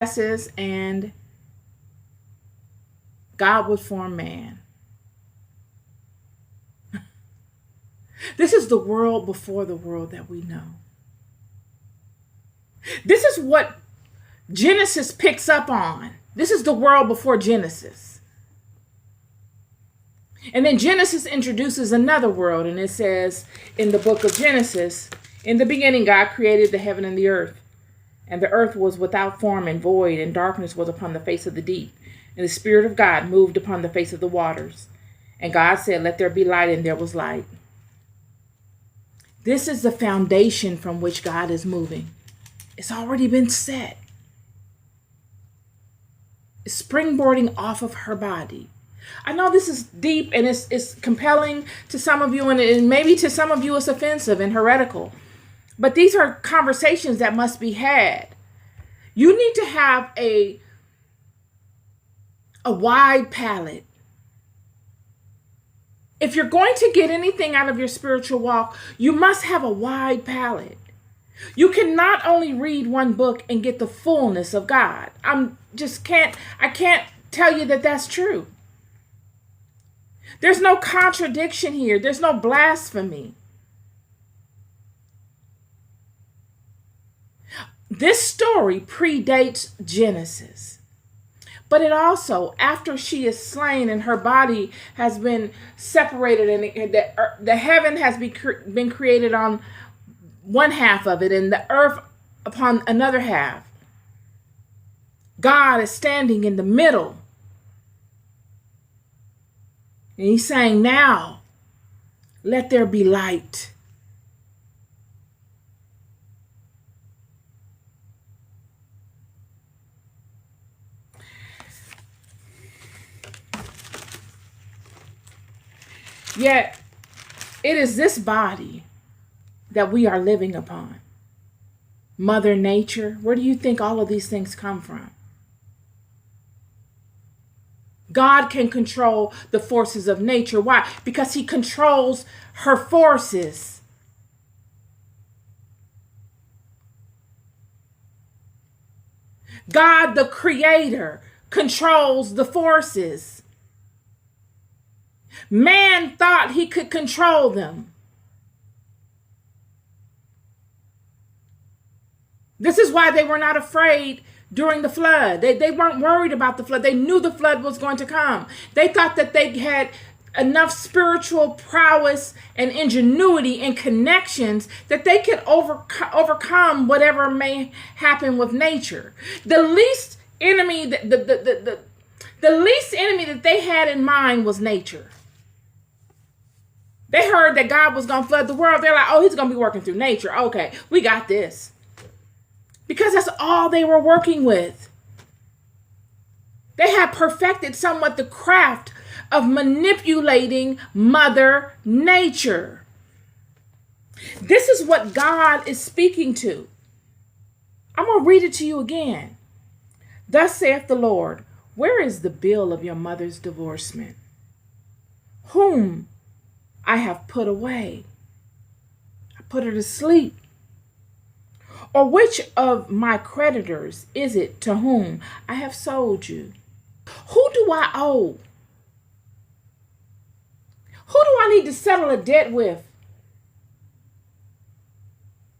and God would form man. This is the world before the world that we know. This is what Genesis picks up on. This is the world before Genesis. And then Genesis introduces another world, and it says in the book of Genesis, in the beginning God created the heaven and the earth. And the earth was without form and void, and darkness was upon the face of the deep. And the Spirit of God moved upon the face of the waters. And God said, "Let there be light," and there was light. This is the foundation from which God is moving. It's already been set. It's springboarding off of her body. I know this is deep and it's compelling to some of you, and maybe to some of you it's offensive and heretical. But these are conversations that must be had. You need to have a wide palette. If you're going to get anything out of your spiritual walk, you must have a wide palette. You can not only read one book and get the fullness of God. I can't tell you that that's true. There's no contradiction here. There's no blasphemy. This story predates Genesis. But it also, after she is slain and her body has been separated and the heaven has been created on one half of it and the earth upon another half, God is standing in the middle. And he's saying, "Now, let there be light." Yet, it is this body that we are living upon. Mother Nature, where do you think all of these things come from? God can control the forces of nature. Why? Because he controls her forces. God, the creator, controls the forces. Man thought he could control them. This is why they were not afraid during the flood. They weren't worried about the flood. They knew the flood was going to come. They thought that they had enough spiritual prowess and ingenuity and connections that they could overcome whatever may happen with nature. The least enemy, the least enemy that they had in mind was nature. They heard that God was going to flood the world. They're like, "Oh, he's going to be working through nature. Okay, we got this." Because that's all they were working with. They had perfected somewhat the craft of manipulating Mother Nature. This is what God is speaking to. I'm going to read it to you again. "Thus saith the Lord, where is the bill of your mother's divorcement, whom I have put away? I put her to sleep. Or which of my creditors is it to whom I have sold you? Who do I owe? Who do I need to settle a debt with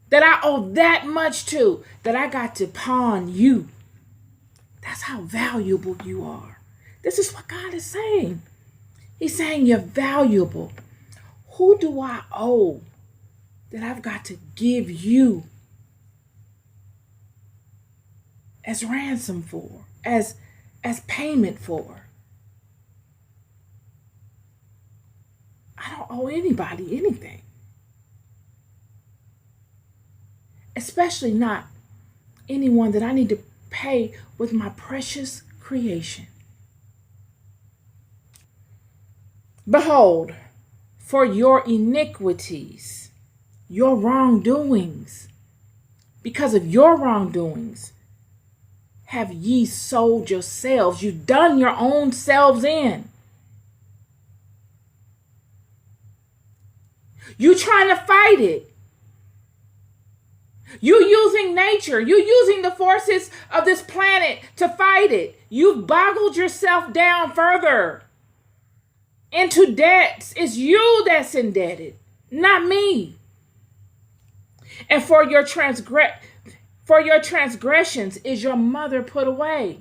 that I owe that much to, that I got to pawn you?" That's how valuable you are. This is what God is saying. He's saying you're valuable. Who do I owe that I've got to give you as ransom for, as payment for? I don't owe anybody anything. Especially not anyone that I need to pay with my precious creation. "Behold, for your iniquities, your wrongdoings, because of your wrongdoings, have ye sold yourselves." You've done your own selves in. You trying to fight it. You're using nature. You're using the forces of this planet to fight it. You've boggled yourself down further into debts. It's you that's indebted, not me. And for your transgressions is your mother put away.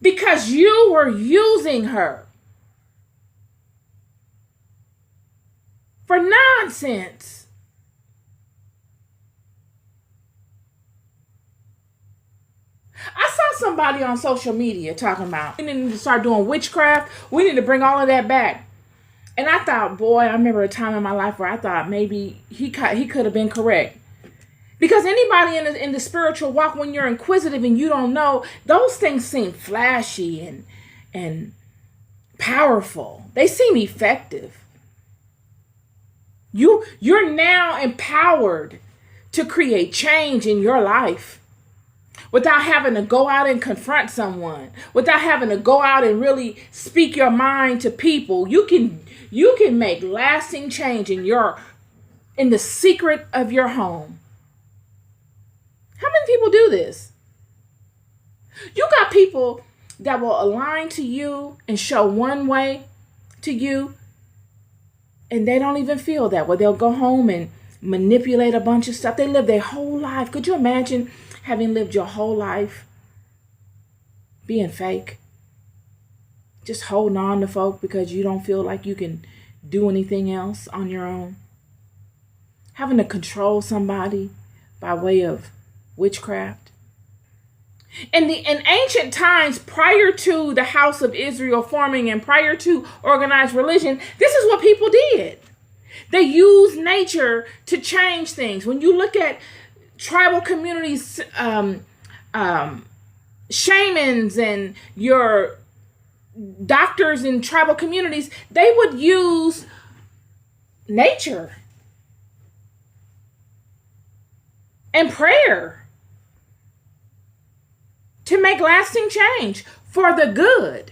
Because you were using her for nonsense. I saw somebody on social media talking about we need to start doing witchcraft. We need to bring all of that back. And I thought, boy, I remember a time in my life where I thought maybe he could have been correct. Because anybody in the spiritual walk, when you're inquisitive and you don't know, those things seem flashy and powerful. They seem effective. You're now empowered to create change in your life without having to go out and confront someone, without having to go out and really speak your mind to people. You can make lasting change in the secret of your home. How many people do this? You got people that will align to you and show one way to you, and they don't even feel that way. They'll go home and manipulate a bunch of stuff. They live their whole life. Could you imagine having lived your whole life being fake? Just holding on to folk because you don't feel like you can do anything else on your own. Having to control somebody by way of witchcraft. In ancient times, prior to the house of Israel forming and prior to organized religion, this is what people did. They used nature to change things. When you look at tribal communities, shamans and your doctors in tribal communities, they would use nature and prayer to make lasting change for the good.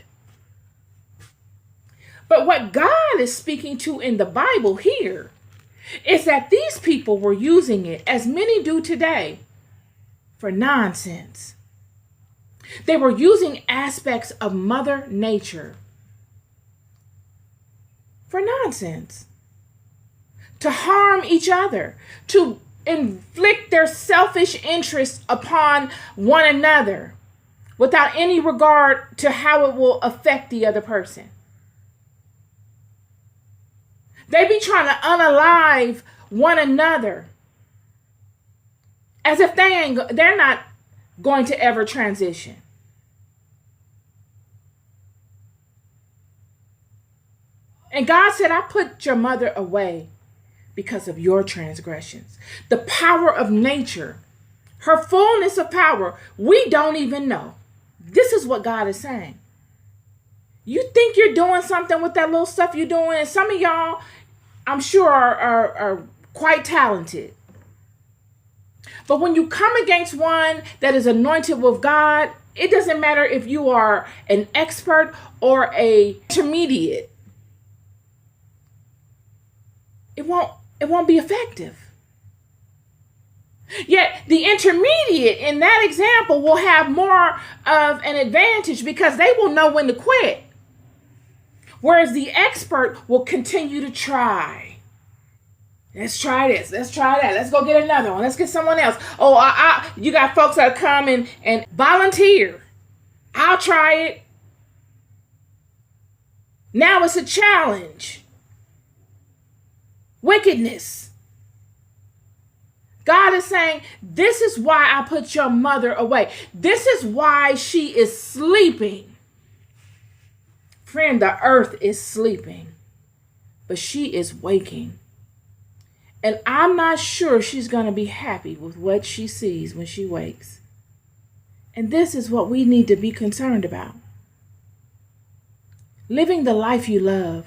But what God is speaking to in the Bible here is that these people were using it, as many do today, for nonsense. They were using aspects of Mother Nature for nonsense, to harm each other, to inflict their selfish interests upon one another without any regard to how it will affect the other person. They be trying to unalive one another as if they're not going to ever transition. And God said, I put your mother away because of your transgressions. The power of nature, her fullness of power, we don't even know. This is what God is saying. You think you're doing something with that little stuff you're doing, and some of y'all, I'm sure, are quite talented. But when you come against one that is anointed with God, it doesn't matter if you are an expert or an intermediate. It won't be effective. Yet the intermediate in that example will have more of an advantage because they will know when to quit. Whereas the expert will continue to try. Let's try this. Let's try that. Let's go get another one. Let's get someone else. Oh, you got folks that come and volunteer. I'll try it. Now it's a challenge. Wickedness. God is saying, this is why I put your mother away. This is why she is sleeping. Friend, the earth is sleeping, but she is waking. And I'm not sure she's going to be happy with what she sees when she wakes. And this is what we need to be concerned about. Living the life you love.